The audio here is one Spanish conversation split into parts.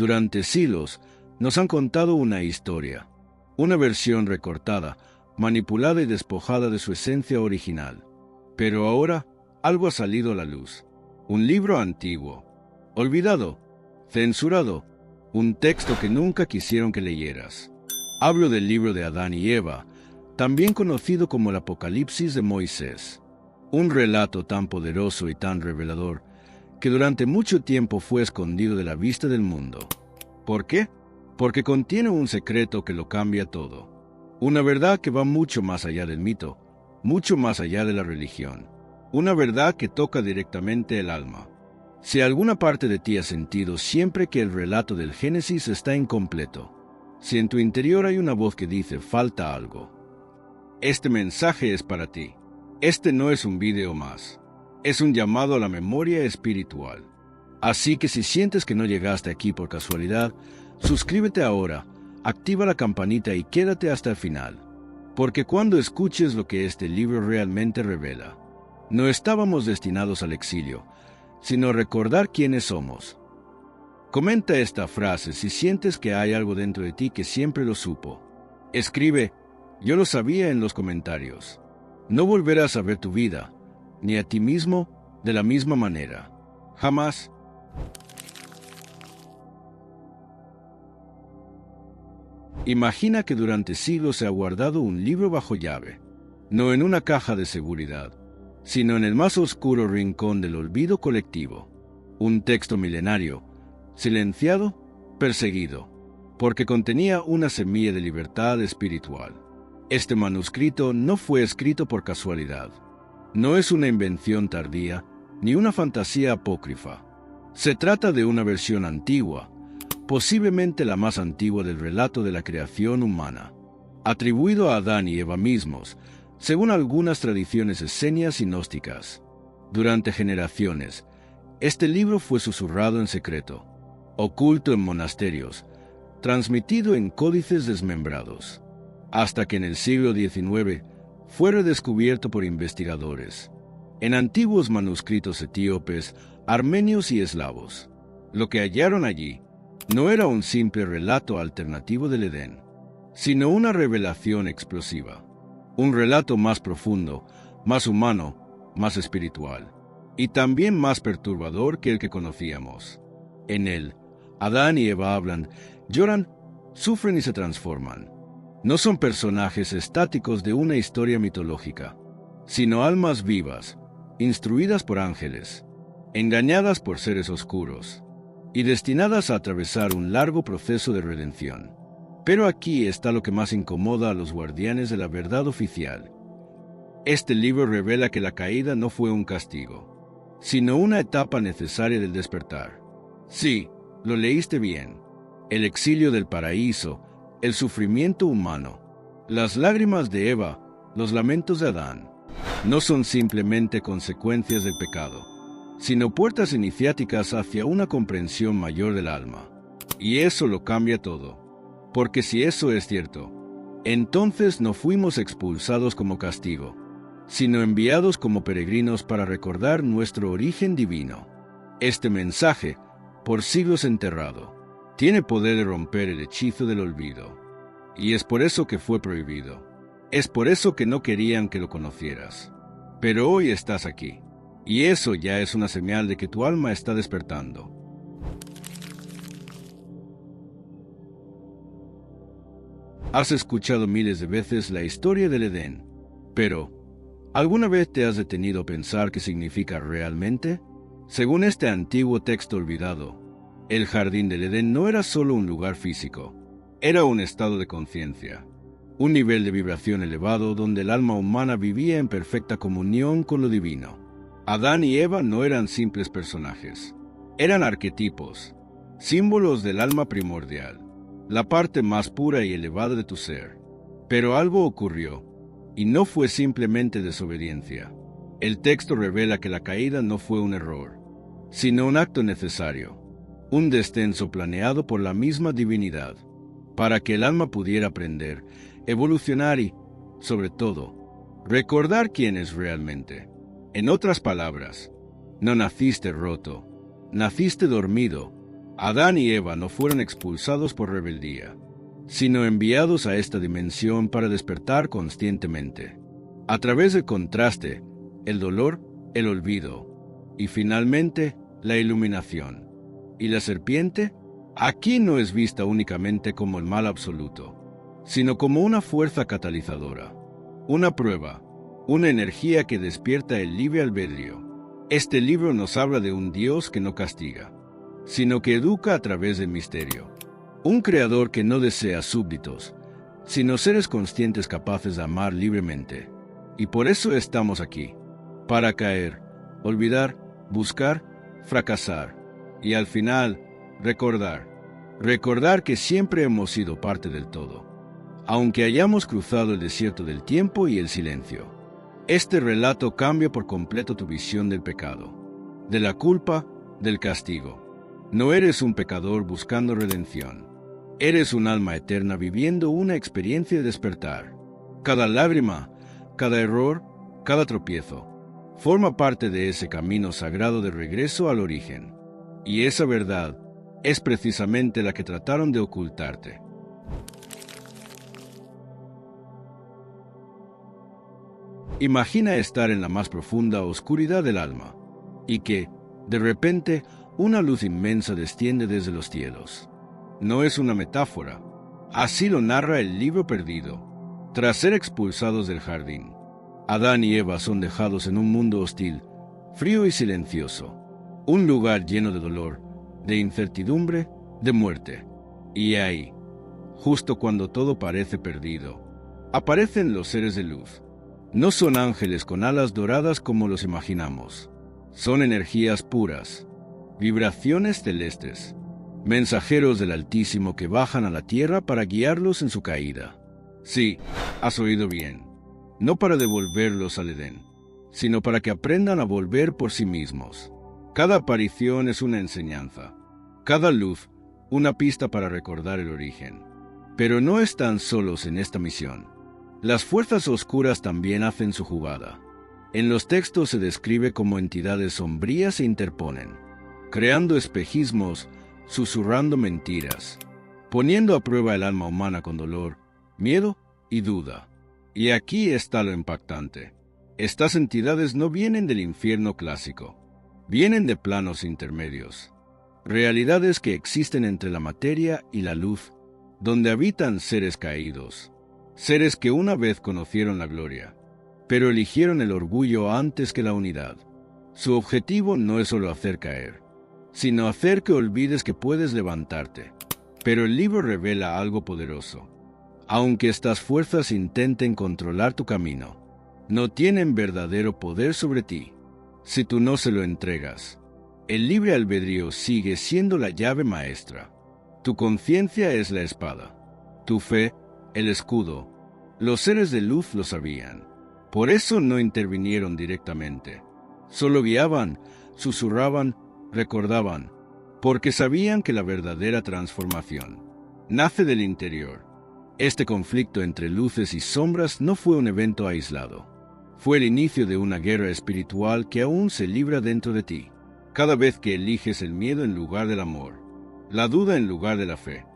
Durante siglos nos han contado una historia, una versión recortada, manipulada y despojada de su esencia original. Pero ahora algo ha salido a la luz. Un libro antiguo, olvidado, censurado, un texto que nunca quisieron que leyeras. Hablo del libro de Adán y Eva, también conocido como el Apocalipsis de Moisés. Un relato tan poderoso y tan revelador que durante mucho tiempo fue escondido de la vista del mundo. ¿Por qué? Porque contiene un secreto que lo cambia todo. Una verdad que va mucho más allá del mito, mucho más allá de la religión. Una verdad que toca directamente el alma. Si alguna parte de ti ha sentido siempre que el relato del Génesis está incompleto, si en tu interior hay una voz que dice falta algo, este mensaje es para ti. Este no es un video más. Es un llamado a la memoria espiritual. Así que si sientes que no llegaste aquí por casualidad, suscríbete ahora, activa la campanita y quédate hasta el final. Porque cuando escuches lo que este libro realmente revela, no estábamos destinados al exilio, sino a recordar quiénes somos. Comenta esta frase si sientes que hay algo dentro de ti que siempre lo supo. Escribe, yo lo sabía en los comentarios. No volverás a ver tu vida, ni a ti mismo, de la misma manera. Jamás. Imagina que durante siglos se ha guardado un libro bajo llave, no en una caja de seguridad, sino en el más oscuro rincón del olvido colectivo. Un texto milenario, silenciado, perseguido, porque contenía una semilla de libertad espiritual. Este manuscrito no fue escrito por casualidad. No es una invención tardía, ni una fantasía apócrifa. Se trata de una versión antigua, posiblemente la más antigua del relato de la creación humana, atribuido a Adán y Eva mismos, según algunas tradiciones esenias y gnósticas. Durante generaciones, este libro fue susurrado en secreto, oculto en monasterios, transmitido en códices desmembrados, hasta que en el siglo XIX fue redescubierto por investigadores, en antiguos manuscritos etíopes, armenios y eslavos. Lo que hallaron allí no era un simple relato alternativo del Edén, sino una revelación explosiva, un relato más profundo, más humano, más espiritual, y también más perturbador que el que conocíamos. En él, Adán y Eva hablan, lloran, sufren y se transforman. No son personajes estáticos de una historia mitológica, sino almas vivas, instruidas por ángeles, engañadas por seres oscuros, y destinadas a atravesar un largo proceso de redención. Pero aquí está lo que más incomoda a los guardianes de la verdad oficial. Este libro revela que la caída no fue un castigo, sino una etapa necesaria del despertar. Sí, lo leíste bien. El exilio del paraíso, el sufrimiento humano, las lágrimas de Eva, los lamentos de Adán, no son simplemente consecuencias del pecado, sino puertas iniciáticas hacia una comprensión mayor del alma. Y eso lo cambia todo. Porque si eso es cierto, entonces no fuimos expulsados como castigo, sino enviados como peregrinos para recordar nuestro origen divino. Este mensaje, por siglos enterrado, tiene poder de romper el hechizo del olvido. Y es por eso que fue prohibido. Es por eso que no querían que lo conocieras. Pero hoy estás aquí. Y eso ya es una señal de que tu alma está despertando. Has escuchado miles de veces la historia del Edén. Pero, ¿alguna vez te has detenido a pensar qué significa realmente? Según este antiguo texto olvidado, el jardín del Edén no era solo un lugar físico, era un estado de conciencia, un nivel de vibración elevado donde el alma humana vivía en perfecta comunión con lo divino. Adán y Eva no eran simples personajes, eran arquetipos, símbolos del alma primordial, la parte más pura y elevada de tu ser. Pero algo ocurrió, y no fue simplemente desobediencia. El texto revela que la caída no fue un error, sino un acto necesario, un descenso planeado por la misma divinidad, para que el alma pudiera aprender, evolucionar y, sobre todo, recordar quién es realmente. En otras palabras, no naciste roto, naciste dormido, Adán y Eva no fueron expulsados por rebeldía, sino enviados a esta dimensión para despertar conscientemente. A través del contraste, el dolor, el olvido, y finalmente, la iluminación. ¿Y la serpiente? Aquí no es vista únicamente como el mal absoluto, sino como una fuerza catalizadora, una prueba, una energía que despierta el libre albedrío. Este libro nos habla de un Dios que no castiga, sino que educa a través del misterio. Un creador que no desea súbditos, sino seres conscientes capaces de amar libremente. Y por eso estamos aquí, para caer, olvidar, buscar, fracasar, y al final, recordar. Recordar que siempre hemos sido parte del todo, aunque hayamos cruzado el desierto del tiempo y el silencio. Este relato cambia por completo tu visión del pecado, de la culpa, del castigo. No eres un pecador buscando redención. Eres un alma eterna viviendo una experiencia de despertar. Cada lágrima, cada error, cada tropiezo, forma parte de ese camino sagrado de regreso al origen. Y esa verdad es precisamente la que trataron de ocultarte. Imagina estar en la más profunda oscuridad del alma, y que, de repente, una luz inmensa desciende desde los cielos. No es una metáfora. Así lo narra el libro perdido. Tras ser expulsados del jardín, Adán y Eva son dejados en un mundo hostil, frío y silencioso, un lugar lleno de dolor, de incertidumbre, de muerte. Y ahí, justo cuando todo parece perdido, aparecen los seres de luz. No son ángeles con alas doradas como los imaginamos. Son energías puras, vibraciones celestes, mensajeros del Altísimo que bajan a la tierra para guiarlos en su caída. Sí, has oído bien. No para devolverlos al Edén, sino para que aprendan a volver por sí mismos. Cada aparición es una enseñanza, cada luz una pista para recordar el origen. Pero no están solos en esta misión. Las fuerzas oscuras también hacen su jugada. En los textos se describe como entidades sombrías se interponen, creando espejismos, susurrando mentiras, poniendo a prueba el alma humana con dolor, miedo y duda. Y aquí está lo impactante. Estas entidades no vienen del infierno clásico, vienen de planos intermedios, realidades que existen entre la materia y la luz, donde habitan seres caídos, seres que una vez conocieron la gloria, pero eligieron el orgullo antes que la unidad. Su objetivo no es solo hacer caer, sino hacer que olvides que puedes levantarte. Pero el libro revela algo poderoso. Aunque estas fuerzas intenten controlar tu camino, no tienen verdadero poder sobre ti, si tú no se lo entregas. El libre albedrío sigue siendo la llave maestra. Tu conciencia es la espada, tu fe, el escudo. Los seres de luz lo sabían. Por eso no intervinieron directamente. Solo guiaban, susurraban, recordaban, porque sabían que la verdadera transformación nace del interior. Este conflicto entre luces y sombras no fue un evento aislado. Fue el inicio de una guerra espiritual que aún se libra dentro de ti. Cada vez que eliges el miedo en lugar del amor, la duda en lugar de la fe,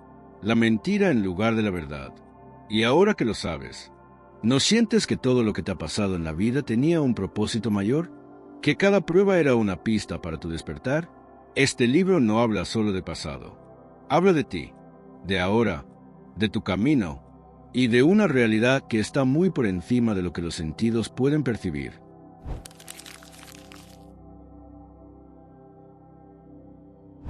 la mentira en lugar de la verdad. Y ahora que lo sabes, ¿no sientes que todo lo que te ha pasado en la vida tenía un propósito mayor? ¿Que cada prueba era una pista para tu despertar? Este libro no habla solo de pasado. Habla de ti, de ahora, de tu camino y de una realidad que está muy por encima de lo que los sentidos pueden percibir.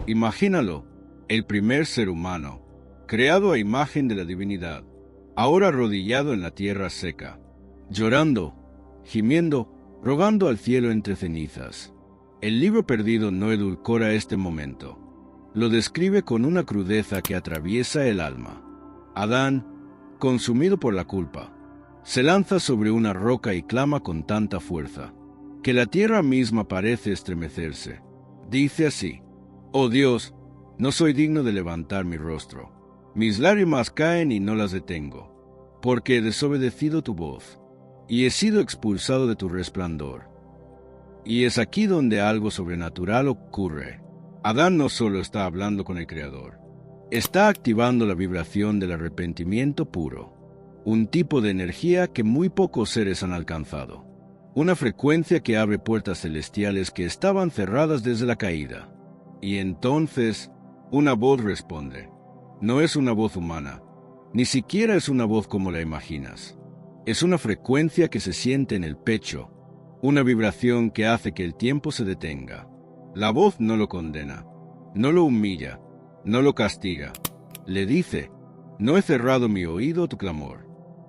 Imagínalo, el primer ser humano, creado a imagen de la divinidad, ahora arrodillado en la tierra seca, llorando, gimiendo, rogando al cielo entre cenizas. El libro perdido no edulcora este momento. Lo describe con una crudeza que atraviesa el alma. Adán, consumido por la culpa, se lanza sobre una roca y clama con tanta fuerza, que la tierra misma parece estremecerse. Dice así: «Oh Dios, no soy digno de levantar mi rostro. Mis lágrimas caen y no las detengo, porque he desobedecido tu voz, y he sido expulsado de tu resplandor». Y es aquí donde algo sobrenatural ocurre. Adán no solo está hablando con el Creador, está activando la vibración del arrepentimiento puro, un tipo de energía que muy pocos seres han alcanzado, una frecuencia que abre puertas celestiales que estaban cerradas desde la caída. Y entonces, una voz responde. No es una voz humana, ni siquiera es una voz como la imaginas. Es una frecuencia que se siente en el pecho, una vibración que hace que el tiempo se detenga. La voz no lo condena, no lo humilla, no lo castiga. Le dice, no he cerrado mi oído a tu clamor.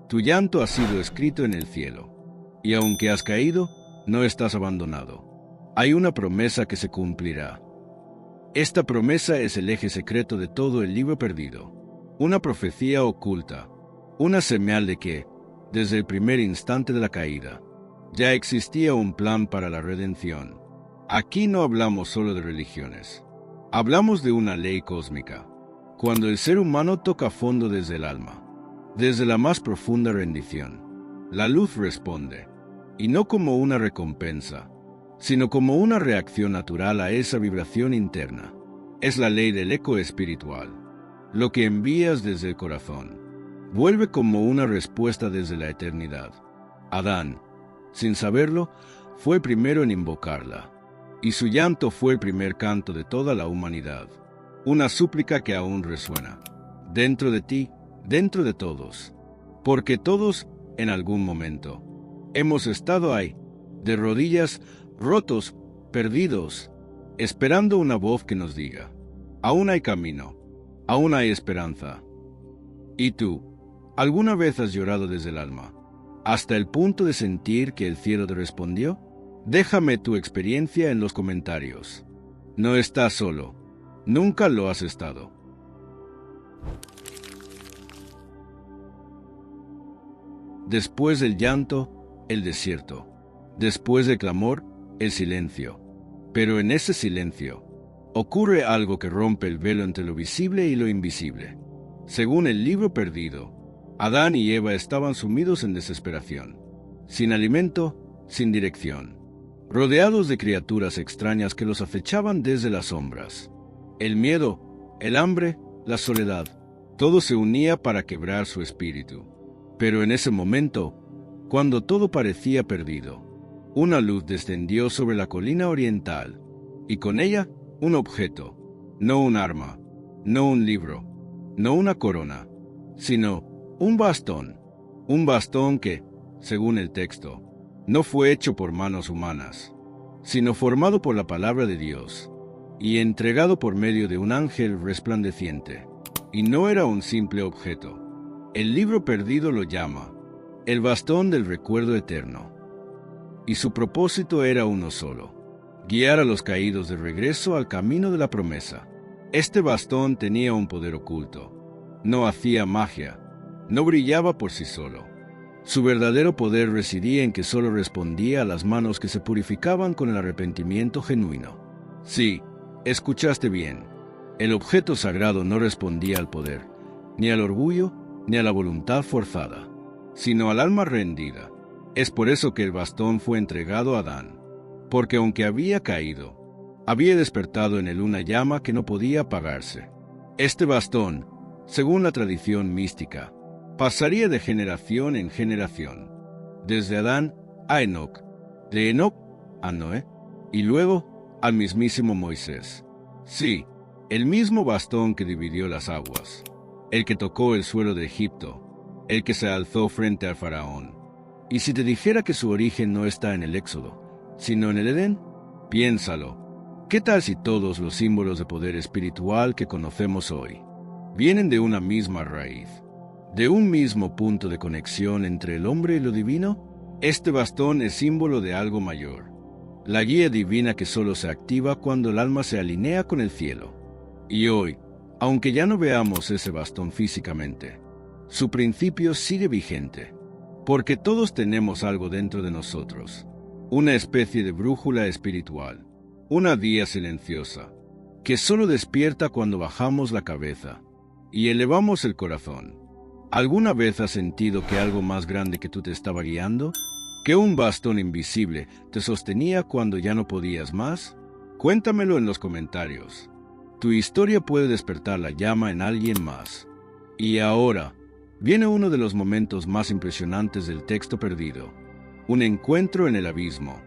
Tu llanto ha sido escrito en el cielo. Y aunque has caído, no estás abandonado. Hay una promesa que se cumplirá. Esta promesa es el eje secreto de todo el libro perdido. Una profecía oculta, una señal de que, desde el primer instante de la caída, ya existía un plan para la redención. Aquí no hablamos solo de religiones. Hablamos de una ley cósmica. Cuando el ser humano toca fondo desde el alma, desde la más profunda rendición, la luz responde, y no como una recompensa, sino como una reacción natural a esa vibración interna. Es la ley del eco espiritual. Lo que envías desde el corazón vuelve como una respuesta desde la eternidad. Adán, sin saberlo, fue el primero en invocarla, y su llanto fue el primer canto de toda la humanidad, una súplica que aún resuena, dentro de ti, dentro de todos, porque todos, en algún momento, hemos estado ahí, de rodillas, rotos, perdidos, esperando una voz que nos diga, aún hay camino, aún hay esperanza. ¿Y tú, alguna vez has llorado desde el alma, hasta el punto de sentir que el cielo te respondió? Déjame tu experiencia en los comentarios. No estás solo, nunca lo has estado. Después del llanto, el desierto. Después del clamor, el silencio. Pero en ese silencio, ocurre algo que rompe el velo entre lo visible y lo invisible. Según el libro perdido, Adán y Eva estaban sumidos en desesperación, sin alimento, sin dirección, rodeados de criaturas extrañas que los acechaban desde las sombras. El miedo, el hambre, la soledad, todo se unía para quebrar su espíritu. Pero en ese momento, cuando todo parecía perdido, una luz descendió sobre la colina oriental, y con ella un objeto, no un arma, no un libro, no una corona, sino un bastón que, según el texto, no fue hecho por manos humanas, sino formado por la palabra de Dios, y entregado por medio de un ángel resplandeciente. Y no era un simple objeto. El libro perdido lo llama el bastón del recuerdo eterno. Y su propósito era uno solo: guiar a los caídos de regreso al camino de la promesa. Este bastón tenía un poder oculto. No hacía magia, no brillaba por sí solo. Su verdadero poder residía en que solo respondía a las manos que se purificaban con el arrepentimiento genuino. Sí, escuchaste bien. El objeto sagrado no respondía al poder, ni al orgullo, ni a la voluntad forzada, sino al alma rendida. Es por eso que el bastón fue entregado a Adán, porque aunque había caído, había despertado en él una llama que no podía apagarse. Este bastón, según la tradición mística, pasaría de generación en generación, desde Adán a Enoc, de Enoc a Noé, y luego al mismísimo Moisés. Sí, el mismo bastón que dividió las aguas, el que tocó el suelo de Egipto, el que se alzó frente al faraón. Y si te dijera que su origen no está en el Éxodo, sino en el Edén, piénsalo. ¿Qué tal si todos los símbolos de poder espiritual que conocemos hoy vienen de una misma raíz, de un mismo punto de conexión entre el hombre y lo divino? Este bastón es símbolo de algo mayor, la guía divina que solo se activa cuando el alma se alinea con el cielo. Y hoy, aunque ya no veamos ese bastón físicamente, su principio sigue vigente, porque todos tenemos algo dentro de nosotros, una especie de brújula espiritual, una guía silenciosa, que solo despierta cuando bajamos la cabeza y elevamos el corazón. ¿Alguna vez has sentido que algo más grande que tú te estaba guiando? ¿Que un bastón invisible te sostenía cuando ya no podías más? Cuéntamelo en los comentarios. Tu historia puede despertar la llama en alguien más. Y ahora, viene uno de los momentos más impresionantes del texto perdido. Un encuentro en el abismo.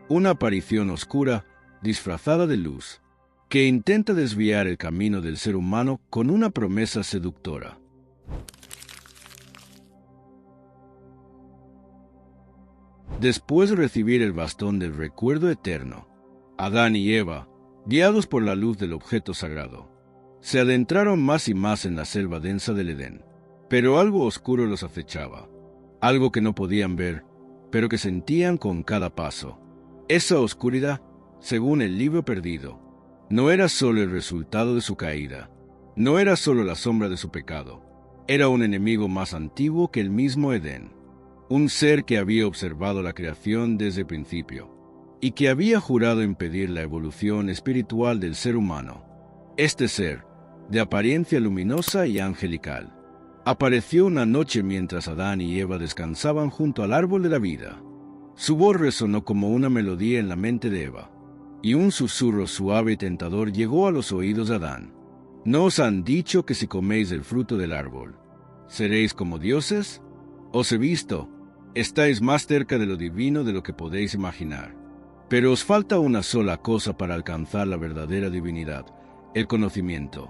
Una aparición oscura, disfrazada de luz, que intenta desviar el camino del ser humano con una promesa seductora. Después de recibir el bastón del recuerdo eterno, Adán y Eva, guiados por la luz del objeto sagrado, se adentraron más y más en la selva densa del Edén. Pero algo oscuro los acechaba, algo que no podían ver, pero que sentían con cada paso. Esa oscuridad, según el libro perdido, no era solo el resultado de su caída, no era solo la sombra de su pecado, era un enemigo más antiguo que el mismo Edén, un ser que había observado la creación desde el principio, y que había jurado impedir la evolución espiritual del ser humano. Este ser, de apariencia luminosa y angelical, apareció una noche mientras Adán y Eva descansaban junto al árbol de la vida. Su voz resonó como una melodía en la mente de Eva, y un susurro suave y tentador llegó a los oídos de Adán. ¿No os han dicho que si coméis del fruto del árbol, seréis como dioses? Os he visto, estáis más cerca de lo divino de lo que podéis imaginar. Pero os falta una sola cosa para alcanzar la verdadera divinidad, el conocimiento.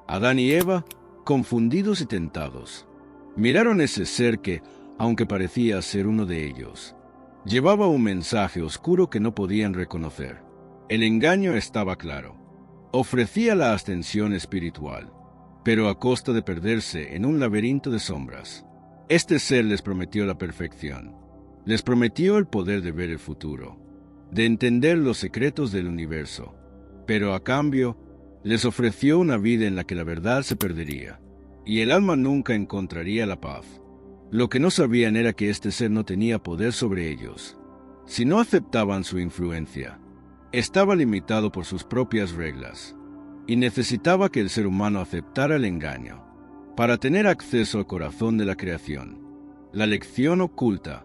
Adán y Eva, confundidos y tentados, miraron ese ser que, aunque parecía ser uno de ellos, llevaba un mensaje oscuro que no podían reconocer. El engaño estaba claro. Ofrecía la ascensión espiritual, pero a costa de perderse en un laberinto de sombras. Este ser les prometió la perfección. Les prometió el poder de ver el futuro, de entender los secretos del universo, pero a cambio les ofreció una vida en la que la verdad se perdería, y el alma nunca encontraría la paz. Lo que no sabían era que este ser no tenía poder sobre ellos. Si no aceptaban su influencia, estaba limitado por sus propias reglas, y necesitaba que el ser humano aceptara el engaño, para tener acceso al corazón de la creación. La lección oculta.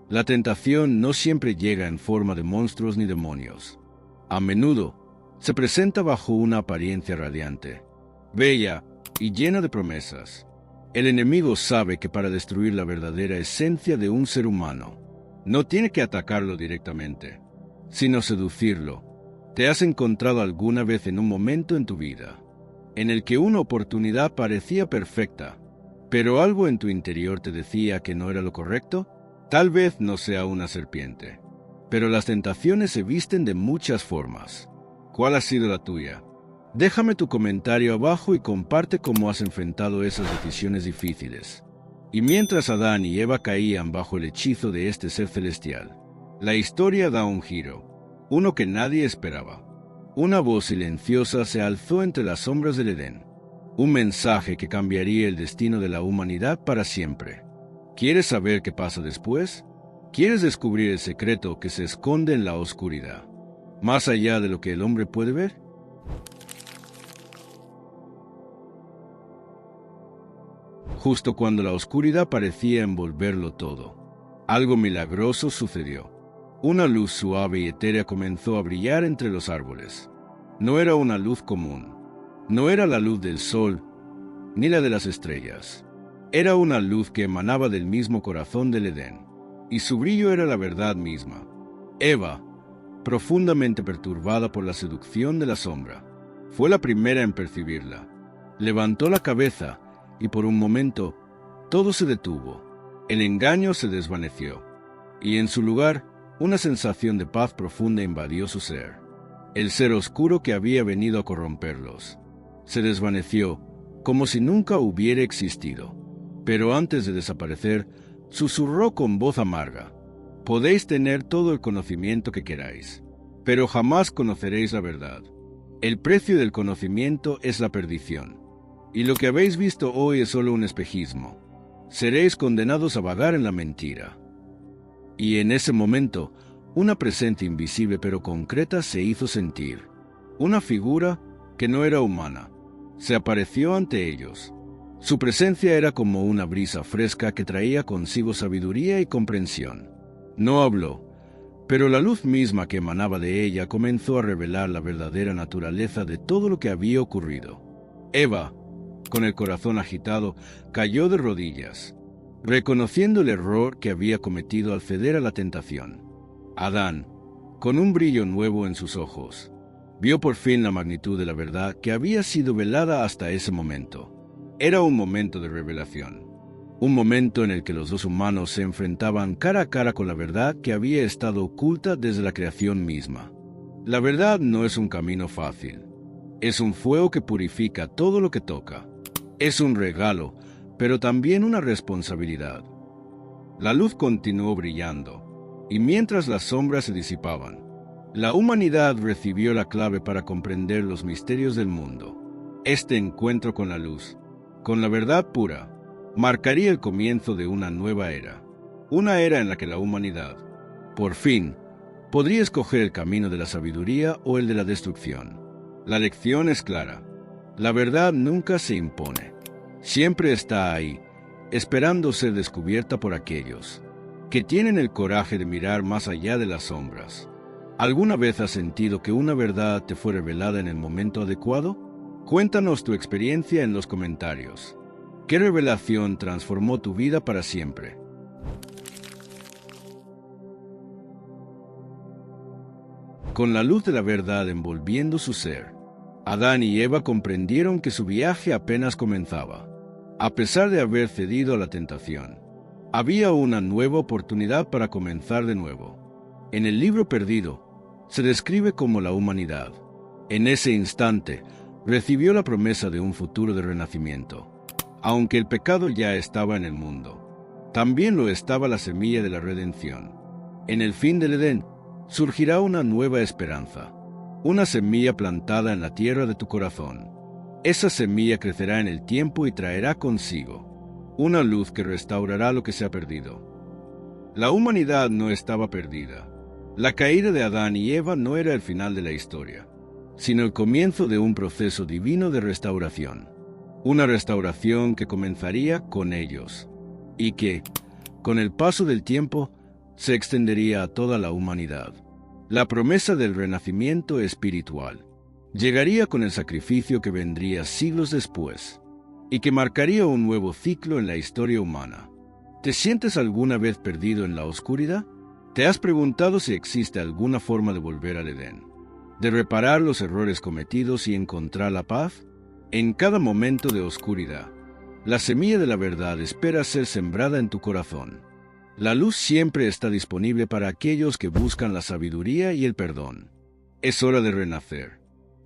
La tentación no siempre llega en forma de monstruos ni demonios. A menudo, se presenta bajo una apariencia radiante, bella y llena de promesas. El enemigo sabe que para destruir la verdadera esencia de un ser humano, no tiene que atacarlo directamente, sino seducirlo. ¿Te has encontrado alguna vez en un momento en tu vida en el que una oportunidad parecía perfecta, pero algo en tu interior te decía que no era lo correcto? Tal vez no sea una serpiente, pero las tentaciones se visten de muchas formas. ¿Cuál ha sido la tuya? Déjame tu comentario abajo y comparte cómo has enfrentado esas decisiones difíciles. Y mientras Adán y Eva caían bajo el hechizo de este ser celestial, la historia da un giro, uno que nadie esperaba. Una voz silenciosa se alzó entre las sombras del Edén, un mensaje que cambiaría el destino de la humanidad para siempre. ¿Quieres saber qué pasa después? ¿Quieres descubrir el secreto que se esconde en la oscuridad, más allá de lo que el hombre puede ver? Justo cuando la oscuridad parecía envolverlo todo, algo milagroso sucedió. Una luz suave y etérea comenzó a brillar entre los árboles. No era una luz común, no era la luz del sol, ni la de las estrellas. Era una luz que emanaba del mismo corazón del Edén, y su brillo era la verdad misma. Eva, profundamente perturbada por la seducción de la sombra, fue la primera en percibirla. Levantó la cabeza, y por un momento, todo se detuvo. El engaño se desvaneció, y en su lugar, una sensación de paz profunda invadió su ser. El ser oscuro que había venido a corromperlos se desvaneció como si nunca hubiera existido. Pero antes de desaparecer, susurró con voz amarga: podéis tener todo el conocimiento que queráis, pero jamás conoceréis la verdad. El precio del conocimiento es la perdición, y lo que habéis visto hoy es solo un espejismo. Seréis condenados a vagar en la mentira. Y en ese momento, una presencia invisible pero concreta se hizo sentir. Una figura que no era humana se apareció ante ellos. Su presencia era como una brisa fresca que traía consigo sabiduría y comprensión. No habló, Pero la luz misma que emanaba de ella comenzó a revelar la verdadera naturaleza de todo lo que había ocurrido. Eva, con el corazón agitado, cayó de rodillas, reconociendo el error que había cometido al ceder a la tentación. Adán, con un brillo nuevo en sus ojos, vio por fin la magnitud de la verdad que había sido velada hasta ese momento. Era un momento de revelación, un momento en el que los dos humanos se enfrentaban cara a cara con la verdad que había estado oculta desde la creación misma. La verdad no es un camino fácil. Es un fuego que purifica todo lo que toca. Es un regalo, pero también una responsabilidad. La luz continuó brillando, y mientras las sombras se disipaban, la humanidad recibió la clave para comprender los misterios del mundo. Este encuentro con la luz, con la verdad pura, marcaría el comienzo de una nueva era. Una era en la que la humanidad, por fin, podría escoger el camino de la sabiduría o el de la destrucción. La lección es clara. La verdad nunca se impone. Siempre está ahí, esperando ser descubierta por aquellos que tienen el coraje de mirar más allá de las sombras. ¿Alguna vez has sentido que una verdad te fue revelada en el momento adecuado? Cuéntanos tu experiencia en los comentarios. ¿Qué revelación transformó tu vida para siempre? Con la luz de la verdad envolviendo su ser, Adán y Eva comprendieron que su viaje apenas comenzaba. A pesar de haber cedido a la tentación, había una nueva oportunidad para comenzar de nuevo. En el libro perdido, se describe como la humanidad, en ese instante, recibió la promesa de un futuro de renacimiento. Aunque el pecado ya estaba en el mundo, también lo estaba la semilla de la redención. En el fin del Edén, surgirá una nueva esperanza, una semilla plantada en la tierra de tu corazón. Esa semilla crecerá en el tiempo y traerá consigo una luz que restaurará lo que se ha perdido. La humanidad no estaba perdida. La caída de Adán y Eva no era el final de la historia, sino el comienzo de un proceso divino de restauración. Una restauración que comenzaría con ellos y que, con el paso del tiempo, se extendería a toda la humanidad. La promesa del renacimiento espiritual llegaría con el sacrificio que vendría siglos después y que marcaría un nuevo ciclo en la historia humana. ¿Te sientes alguna vez perdido en la oscuridad? ¿Te has preguntado si existe alguna forma de volver al Edén, de reparar los errores cometidos y encontrar la paz? En cada momento de oscuridad, la semilla de la verdad espera ser sembrada en tu corazón. La luz siempre está disponible para aquellos que buscan la sabiduría y el perdón. Es hora de renacer.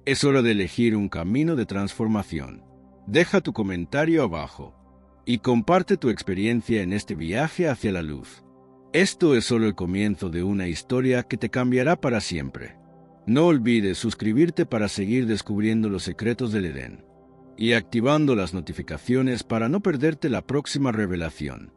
Es hora de elegir un camino de transformación. Deja tu comentario abajo y comparte tu experiencia en este viaje hacia la luz. Esto es solo el comienzo de una historia que te cambiará para siempre. No olvides suscribirte para seguir descubriendo los secretos del Edén y activando las notificaciones para no perderte la próxima revelación.